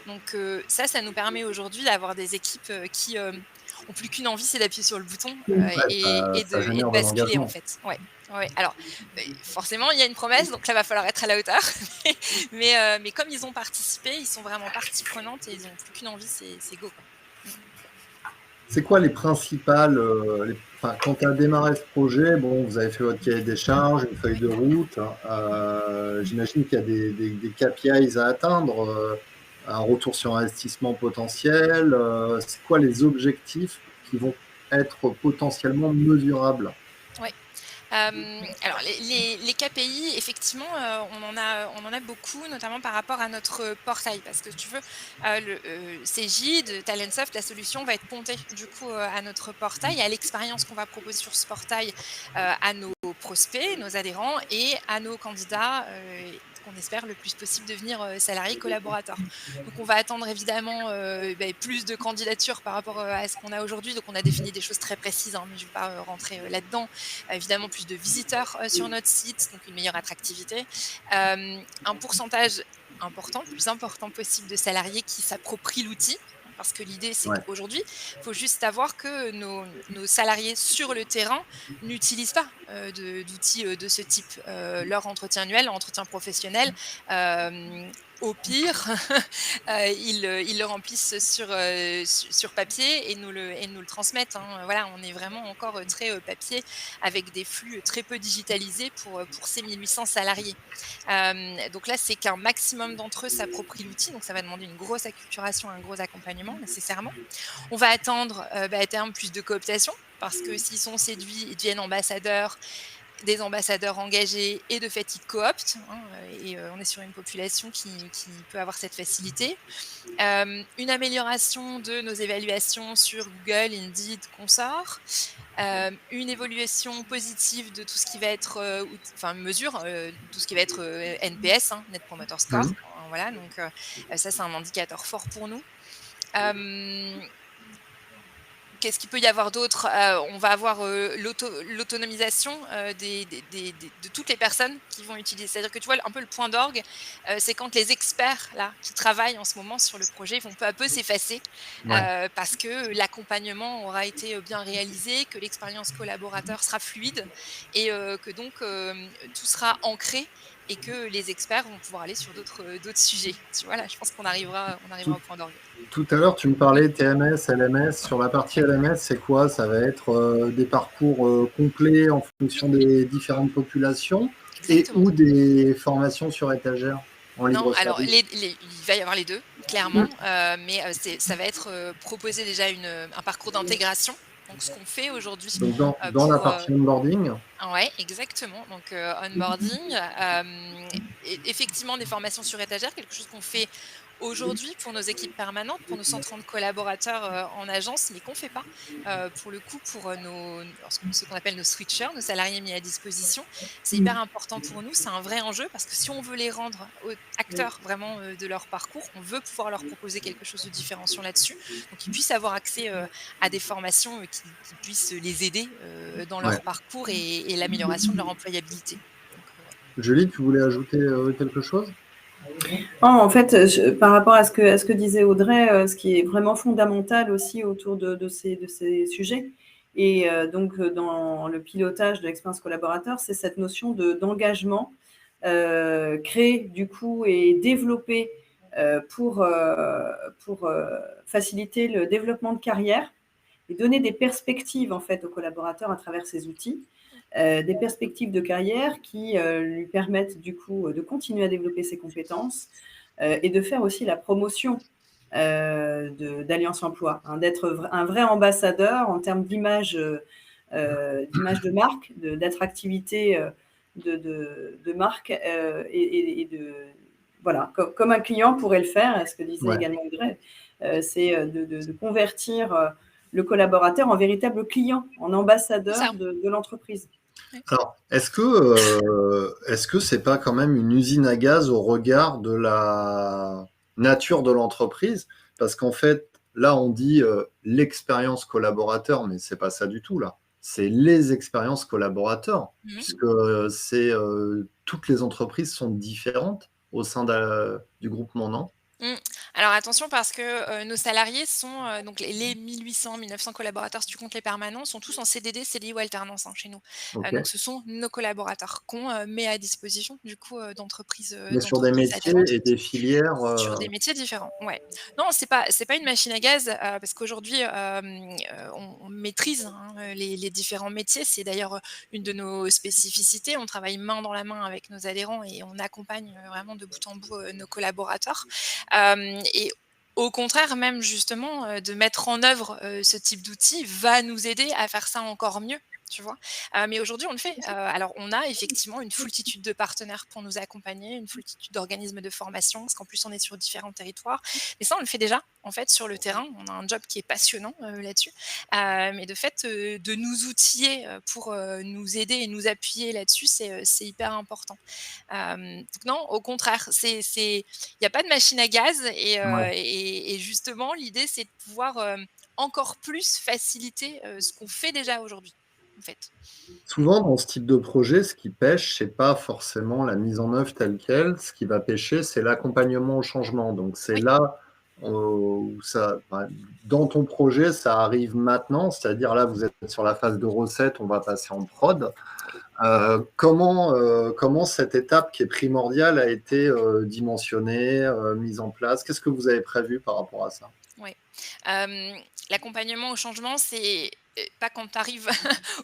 Donc ça nous permet aujourd'hui d'avoir des équipes, qui, ont plus qu'une envie, c'est d'appuyer sur le bouton, Ouais, et ça de génère de basculer en l'engagement. fait. Ouais, ouais. Alors, forcément il y a une promesse, donc là va falloir être à la hauteur. Mais comme ils ont participé, ils sont vraiment partie prenante et ils ont plus qu'une envie, c'est go, quoi. Mmh. C'est quoi les principales, enfin, quand tu as démarré ce projet, bon, vous avez fait votre cahier des charges, une feuille de route. J'imagine qu'il y a des KPIs à atteindre, un retour sur investissement potentiel. C'est quoi les objectifs qui vont être potentiellement mesurables? Ouais. Alors les KPI, effectivement, on en a beaucoup, notamment par rapport à notre portail. Parce que si tu veux, Cegid, Talentsoft, la solution va être pontée du coup, à notre portail, à l'expérience qu'on va proposer sur ce portail, à nos prospects, nos adhérents et à nos candidats, qu'on espère le plus possible devenir, salariés collaborateurs. Donc on va attendre évidemment, plus de candidatures par rapport, à ce qu'on a aujourd'hui. Donc on a défini des choses très précises, hein, mais je ne vais pas, rentrer, là-dedans. Évidemment plus de visiteurs, sur notre site, donc une meilleure attractivité. Un pourcentage important, le plus important possible de salariés qui s'approprient l'outil. Parce que l'idée, c'est Ouais. qu'aujourd'hui, il faut juste savoir que nos salariés sur le terrain n'utilisent pas, d'outils, de ce type. Leur entretien annuel, leur entretien professionnel, au pire, ils le remplissent sur papier et nous le transmettent, hein. Voilà, on est vraiment encore, très, papier avec des flux très peu digitalisés pour ces 1 800 salariés. Donc là, c'est qu'un maximum d'entre eux s'approprient l'outil, donc ça va demander une grosse acculturation, un gros accompagnement nécessairement. On va attendre, à terme plus de cooptation parce que s'ils sont séduits, ils deviennent ambassadeurs, des ambassadeurs engagés et de fait ils cooptent, hein, et on est sur une population qui peut avoir cette facilité. Une amélioration de nos évaluations sur Google, Indeed, consorts. Une évaluation positive de tout ce qui va être, mesure, tout ce qui va être, NPS, hein, Net Promoter Score. Mhm. Voilà, donc ça, c'est un indicateur fort pour nous. Hem Qu'est-ce qu'il peut y avoir d'autre? On va avoir, l'autonomisation, de toutes les personnes qui vont utiliser. C'est-à-dire que tu vois, un peu le point d'orgue, c'est quand les experts là, qui travaillent en ce moment sur le projet vont peu à peu s'effacer, Ouais. parce que l'accompagnement aura été, bien réalisé, que l'expérience collaborateur sera fluide et que donc, tout sera ancré et que les experts vont pouvoir aller sur d'autres sujets. Tu vois? Là, je pense qu'on arrivera Tout, au point d'orgue. tout à l'heure, tu me Mmh, parlais TMS, LMS. Sur la partie LMS, c'est quoi? Ça va être des parcours complets en fonction des différentes populations et exactement. ou des formations sur étagère en Non, libre alors service. il va y avoir les 2 clairement, mais ça va être, proposer déjà un parcours d'intégration. Donc ce qu'on fait aujourd'hui, Donc, dans la pour, partie onboarding, ouais, exactement, donc onboarding, effectivement des formations sur étagère, quelque chose qu'on fait aujourd'hui pour nos équipes permanentes, pour nos 130 collaborateurs, en agence, mais qu'on ne fait pas, pour le coup pour, ce qu'on appelle nos switchers, nos salariés mis à disposition. C'est hyper important pour nous, c'est un vrai enjeu parce que si on veut les rendre acteurs vraiment, de leur parcours, on veut pouvoir leur proposer quelque chose de différenciant là-dessus, donc qu'ils puissent avoir accès, à des formations, qui puissent les aider, dans ouais. leur parcours et l'amélioration de leur employabilité. Donc, ouais. Julie, tu voulais ajouter quelque chose? Non, en fait, par rapport à ce que disait Audrey, ce qui est vraiment fondamental aussi autour de ces sujets et donc dans le pilotage de l'expérience collaborateur, c'est cette notion d'engagement, créer du coup et développer pour faciliter le développement de carrière et donner des perspectives en fait aux collaborateurs à travers ces outils, des perspectives de carrière qui lui permettent du coup de continuer à développer ses compétences et de faire aussi la promotion d'Alliance Emploi, hein, d'être un vrai ambassadeur en termes d'image de marque, d'attractivité de marque et de voilà, comme un client pourrait le faire, ce que disait Ouais. également Audrey, c'est de convertir le collaborateur en véritable client, en C'est ça. ambassadeur de l'entreprise. Alors, est-ce que c'est pas quand même une usine à gaz au regard de la nature de l'entreprise? Parce qu'en fait, là, on dit l'expérience collaborateur, mais c'est pas ça du tout, là. C'est les expériences collaborateurs, Mhm. puisque toutes les entreprises sont différentes au sein du groupement, non? Mmh. Alors attention parce que, nos salariés sont, donc les 1 800-1 900 collaborateurs, si tu comptes les permanents, sont tous en CDD, CDI ou alternance, hein, chez nous. Ok. Donc ce sont nos collaborateurs qu'on, met à disposition du coup, Mais sur des d'entreprises métiers adhérentes et des filières. sur des métiers différents, ouais. Non, c'est pas une machine à gaz, parce qu'aujourd'hui, on maîtrise, hein, les différents métiers. C'est d'ailleurs, une de nos spécificités. On travaille main dans la main avec nos adhérents et on accompagne, vraiment de bout en bout, nos collaborateurs. Et au contraire même justement, de mettre en œuvre, ce type d'outil va nous aider à faire ça encore mieux, tu vois? Mais aujourd'hui on le fait. Alors on a effectivement une foultitude de partenaires pour nous accompagner, une foultitude d'organismes de formation, parce qu'en plus on est sur différents territoires. Mais ça on le fait déjà en fait sur le terrain. On a un job qui est passionnant, là-dessus. Mais de fait, de nous outiller, pour, nous aider et nous appuyer là-dessus, c'est hyper important. Donc non, au contraire, il y a pas de machine à gaz Ouais. et justement l'idée c'est de pouvoir, encore plus faciliter, ce qu'on fait déjà aujourd'hui, en fait. Mmh. Souvent, dans ce type de projet, ce qui pêche, c'est pas forcément la mise en œuvre telle quelle. Ce qui va pêcher, c'est l'accompagnement au changement. Donc, c'est Oui. là où ça, enfin, dans ton projet, ça arrive maintenant. C'est-à-dire là, vous êtes sur la phase de recette, on va passer en prod. Oui. Comment cette étape qui est primordiale a été dimensionnée, mise en place? Qu'est-ce que vous avez prévu par rapport à ça? Ouais. L'accompagnement au changement, c'est, pas quand tu arrives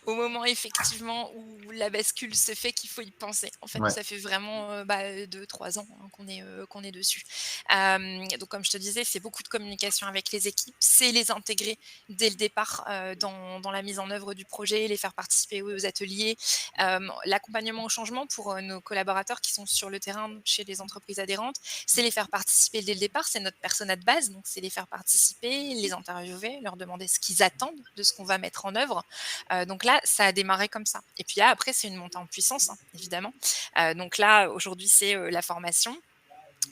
au moment effectivement où la bascule se fait qu'il faut y penser. En fait, Ouais, ça fait vraiment, 2-3 ans, hein, qu'on est dessus. Donc comme je te disais, c'est beaucoup de communication avec les équipes, c'est les intégrer dès le départ, dans la mise en œuvre du projet, les faire participer aux ateliers. L'accompagnement au changement pour, nos collaborateurs qui sont sur le terrain chez les entreprises adhérentes, c'est les faire participer dès le départ, c'est notre persona de base, donc c'est les faire participer, les interviewer, leur demander ce qu'ils attendent de ce qu'on va mettre en œuvre. Donc là, ça a démarré comme ça. Et puis là, après, c'est une montée en puissance, hein, évidemment. Donc là, aujourd'hui, c'est la formation.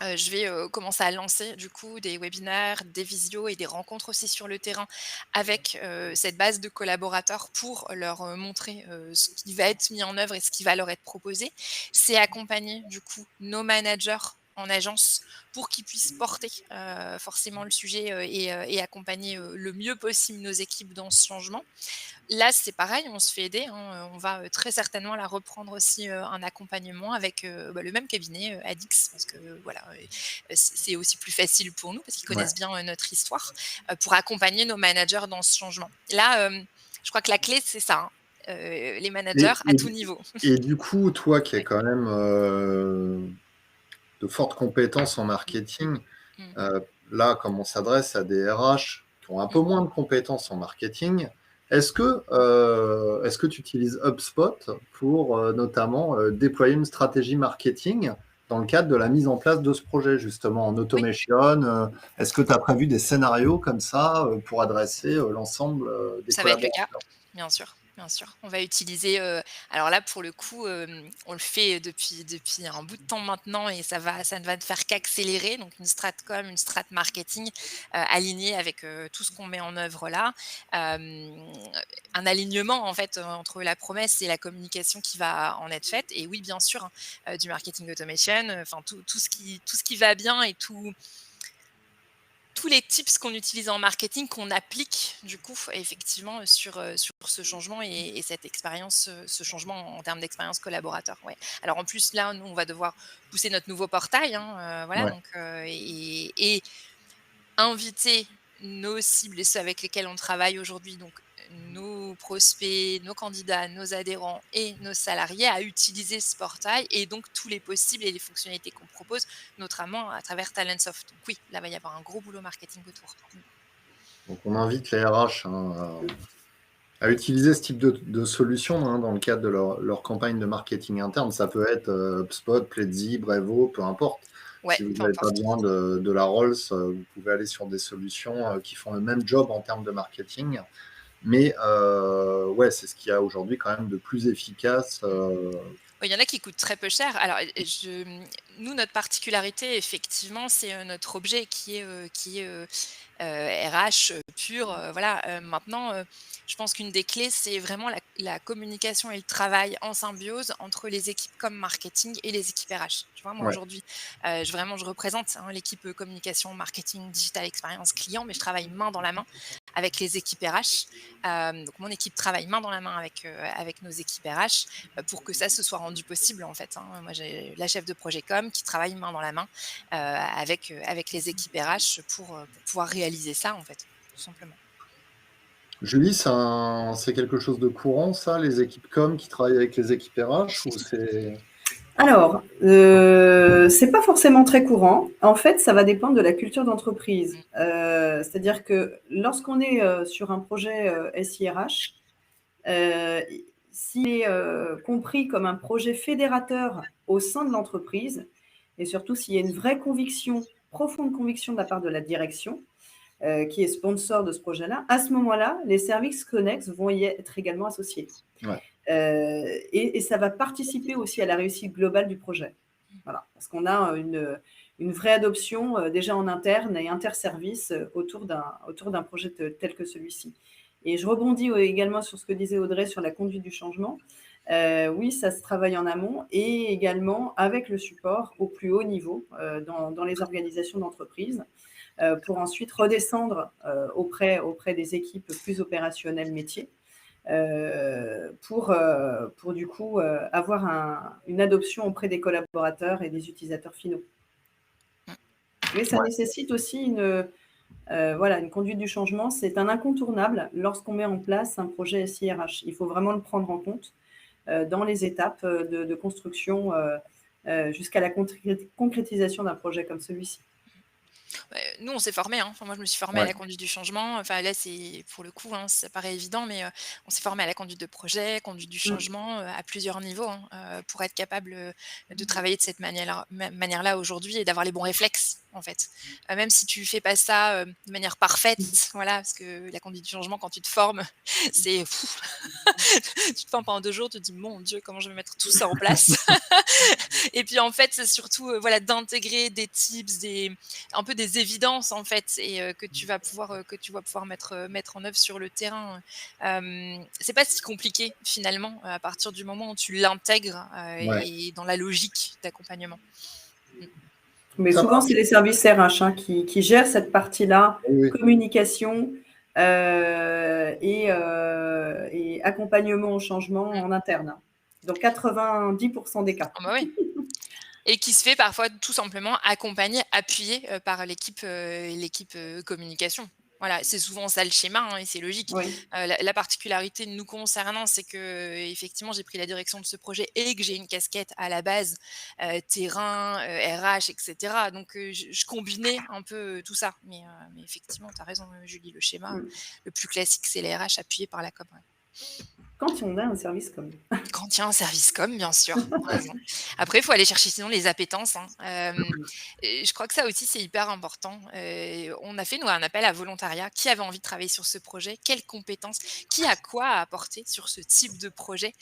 Je vais commencer à lancer du coup des webinaires, des visios et des rencontres aussi sur le terrain avec cette base de collaborateurs pour leur montrer ce qui va être mis en œuvre et ce qui va leur être proposé. C'est accompagner du coup nos managers en agence pour qu'ils puissent porter forcément le sujet et accompagner le mieux possible nos équipes dans ce changement. Là, c'est pareil, on se fait aider, hein, on va, très certainement la reprendre aussi, un accompagnement avec, le même cabinet, Adix parce que, voilà, c'est aussi plus facile pour nous parce qu'ils ouais. connaissent bien, notre histoire, pour accompagner nos managers dans ce changement. Là, je crois que la clé, c'est ça, hein, les Et, managers à tout niveau. et du coup, toi qui as Ouais. quand même de fortes compétences en marketing, Mmh. euh, là, comme on s'adresse à des RH qui ont un peu Mmh. moins de compétences en marketing, est-ce que tu utilises HubSpot pour notamment déployer une stratégie marketing dans le cadre de la mise en place de ce projet, justement, en Oui. automation? Est-ce que tu as prévu des scénarios comme ça pour adresser l'ensemble des Ça va être le cas, collaborateurs? bien sûr, bien sûr. On va utiliser, alors là, pour le coup, on le fait depuis un bout de temps maintenant et ça ne va faire qu'accélérer, donc une strat com, une strat marketing, alignée avec, tout ce qu'on met en œuvre là. Hem, un alignement en fait, entre la promesse et la communication qui va en être faite et oui, bien sûr, hein, du marketing automation, enfin tout ce qui va bien et tous les tips qu'on utilise en marketing qu'on applique du coup effectivement sur ce changement et cette expérience, ce changement en termes d'expérience collaborateur, ouais. Alors en plus là, nous, on va devoir pousser notre nouveau portail, hein, voilà Ouais. donc et inviter nos cibles et ceux avec lesquels on travaille aujourd'hui, donc nos prospects, nos candidats, nos adhérents et nos salariés à utiliser ce portail et donc tous les possibles et les fonctionnalités qu'on propose, notamment à travers Talentsoft. Donc oui, là, va y avoir un gros boulot marketing autour. Donc, on invite les RH à utiliser ce type de solution dans le cadre de leur campagne de marketing interne. Ça peut être HubSpot, Pledzi, Brevo, peu importe. Ouais, Si vous peu n'avez pas importe. besoin de la Rolls, vous pouvez aller sur des solutions qui font le même job en termes de marketing. Mais ouais, c'est ce qu'il y a aujourd'hui quand même de plus efficace. Il y en a qui coûtent très peu cher. Alors, nous, notre particularité, effectivement, c'est notre objet qui est RH pur. Voilà. Maintenant, je pense qu'une des clés, c'est vraiment la communication et le travail en symbiose entre les équipes comme marketing et les équipes RH. Tu vois, moi, Ouais. aujourd'hui, je représente l'équipe communication, marketing, digital expérience client, mais je travaille main dans la main avec les équipes RH. Donc, mon équipe travaille main dans la main avec nos équipes RH pour que ça se soit rendu possible en fait, hein. Moi, j'ai la chef de projet com qui travaille main dans la main avec les équipes RH pour pouvoir réaliser ça en fait, tout simplement. Julie, c'est quelque chose de courant, ça, les équipes com qui travaillent avec les équipes RH, ou c'est... Alors, c'est pas forcément très courant. En fait, ça va dépendre de la culture d'entreprise. C'est-à-dire que lorsqu'on est sur un projet SIRH, s'il est compris comme un projet fédérateur au sein de l'entreprise, et surtout s'il y a une vraie conviction, profonde conviction de la part de la direction, qui est sponsor de ce projet-là, à ce moment-là, les services connexes vont y être également associés. Ouais. Et ça va participer aussi à la réussite globale du projet. Voilà, parce qu'on a une vraie adoption déjà en interne et interservice autour d'un projet tel que celui-ci. Et je rebondis également sur ce que disait Audrey sur la conduite du changement. Oui, ça se travaille en amont et également avec le support au plus haut niveau dans les organisations d'entreprise pour ensuite redescendre auprès des équipes plus opérationnelles métiers pour du coup avoir une adoption auprès des collaborateurs et des utilisateurs finaux. Mais ça nécessite aussi une conduite du changement. C'est un incontournable lorsqu'on met en place un projet SIRH. Il faut vraiment le prendre en compte dans les étapes de construction jusqu'à la concrétisation d'un projet comme celui-ci. Nous, on s'est formés, hein. Enfin, moi, je me suis formée à Ouais. la conduite du changement. Enfin, là, c'est pour le coup, hein, ça paraît évident, mais on s'est formé à la conduite de projet, conduite du changement à plusieurs niveaux hein, pour être capable de travailler de cette manière-là aujourd'hui et d'avoir les bons réflexes, en fait. Même si tu fais pas ça de manière parfaite, voilà, parce que la conduite du changement, quand tu te formes, c'est tu te formes pendant 2 jours, tu te dis mon Dieu, comment je vais mettre tout ça en place. Et puis en fait, c'est surtout voilà d'intégrer des tips, un peu des évidences en fait et que tu vas pouvoir mettre en œuvre sur le terrain. C'est pas si compliqué finalement à partir du moment où tu l'intègres Ouais. et dans la logique d'accompagnement. Mais Ça souvent, marche. c'est les services RH qui gèrent cette partie-là, Oui. communication et accompagnement au changement en interne. Dans 90% des cas. Ah bah oui. Et qui se fait parfois tout simplement accompagner, appuyé par l'équipe communication. Voilà, c'est souvent ça le schéma hein, et c'est logique. Oui. La particularité de nous concernant, c'est que effectivement, j'ai pris la direction de ce projet et que j'ai une casquette à la base terrain, RH, etc. Donc je combinais un peu tout ça. Mais effectivement, tu as raison, Julie, le schéma le plus classique, c'est les RH appuyés par la com. Ouais. Quand on a un service comme Quand il y a un service com, bien sûr, tu as raison. Après, il faut aller chercher sinon les appétences, hein. Et je crois que ça aussi, c'est hyper important. On a fait, nous, un appel à volontariat. Qui avait envie de travailler sur ce projet? Quelles compétences? Qui a quoi à apporter sur ce type de projet?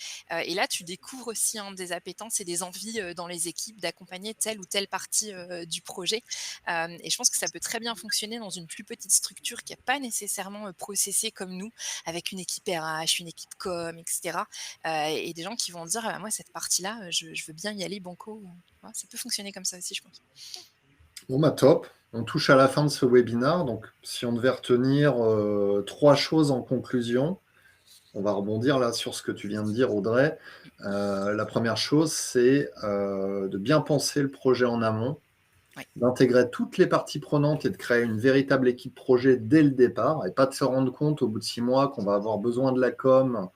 Et là, tu découvres aussi hein, des appétences et des envies dans les équipes d'accompagner telle ou telle partie du projet. Et je pense que ça peut très bien fonctionner dans une plus petite structure qui n'est pas nécessairement processée comme nous, avec une équipe RH, une équipe com, etc. Et des gens qui vont dire: «Ah bah, moi cette partie-là, je veux bien y aller banco». Ouais, ça peut fonctionner comme ça aussi, je pense. Bon, bah top. On touche à la fin de ce webinaire. Donc, si on devait retenir 3 choses en conclusion, on va rebondir là sur ce que tu viens de dire, Audrey. La première chose, c'est de bien penser le projet en amont, d'intégrer toutes les parties prenantes et de créer une véritable équipe projet dès le départ, et pas de se rendre compte au bout de 6 mois qu'on va avoir besoin de la com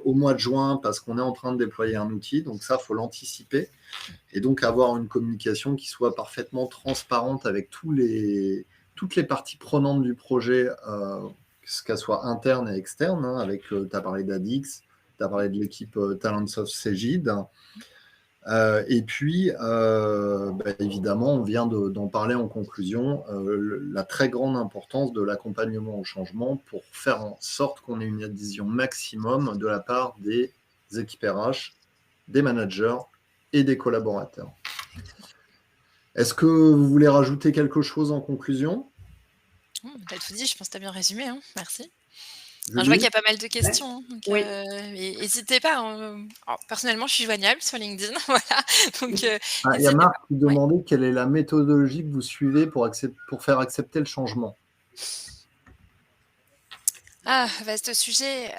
au mois de juin parce qu'on est en train de déployer un outil. Donc ça, il faut l'anticiper. Et donc avoir une communication qui soit parfaitement transparente avec toutes les parties prenantes du projet, qu'elle soit interne et externe, hein, avec, tu as parlé d'Adix, tu as parlé de l'équipe Talentsoft Cegid. Et puis, évidemment, on vient d'en parler en conclusion, la très grande importance de l'accompagnement au changement pour faire en sorte qu'on ait une adhésion maximum de la part des équipes RH, des managers et des collaborateurs. Est-ce que vous voulez rajouter quelque chose en conclusion? Tu as tout dit, je pense que tu as bien résumé, hein. Merci. Julie? Je vois qu'il y a pas mal de questions, hein, donc Oui. n'hésitez pas. Alors, personnellement, je suis joignable sur LinkedIn, voilà. Donc, il y a n'hésitez Marc pas. qui demandait quelle est la méthodologie que vous suivez pour faire accepter le changement. Ah, vaste sujet.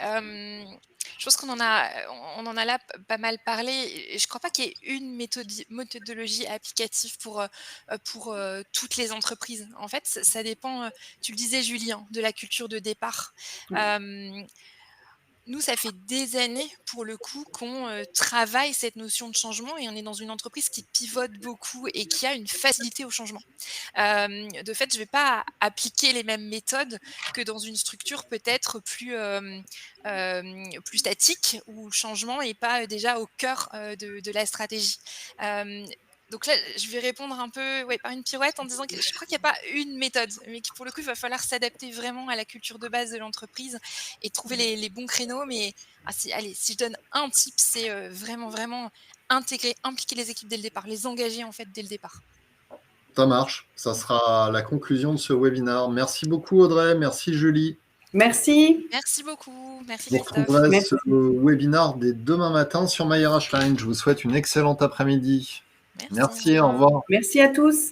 Je pense qu'on en a là pas mal parlé. Et je crois pas qu'il y ait une méthodologie applicative pour toutes les entreprises. En fait, ça dépend, tu le disais, Julie, hein, de la culture de départ. Nous, ça fait des années, pour le coup, qu'on travaille cette notion de changement et on est dans une entreprise qui pivote beaucoup et qui a une facilité au changement. De fait, je vais pas appliquer les mêmes méthodes que dans une structure peut-être plus statique, où le changement est pas déjà au cœur de la stratégie. Donc là, je vais répondre un peu par une pirouette en disant que je crois qu'il n'y a pas une méthode, mais que pour le coup, il va falloir s'adapter vraiment à la culture de base de l'entreprise et trouver les bons créneaux. Mais si je donne un tip, c'est vraiment impliquer les équipes dès le départ, les engager en fait dès le départ. Ça marche. Ça sera la conclusion de ce webinaire. Merci beaucoup, Audrey. Merci, Julie. Merci. Merci beaucoup. Merci, Vous Christophe. retrouverez ce webinaire dès demain matin sur MyRH Line. Je vous souhaite une excellente après-midi. Merci, au revoir. Merci à tous.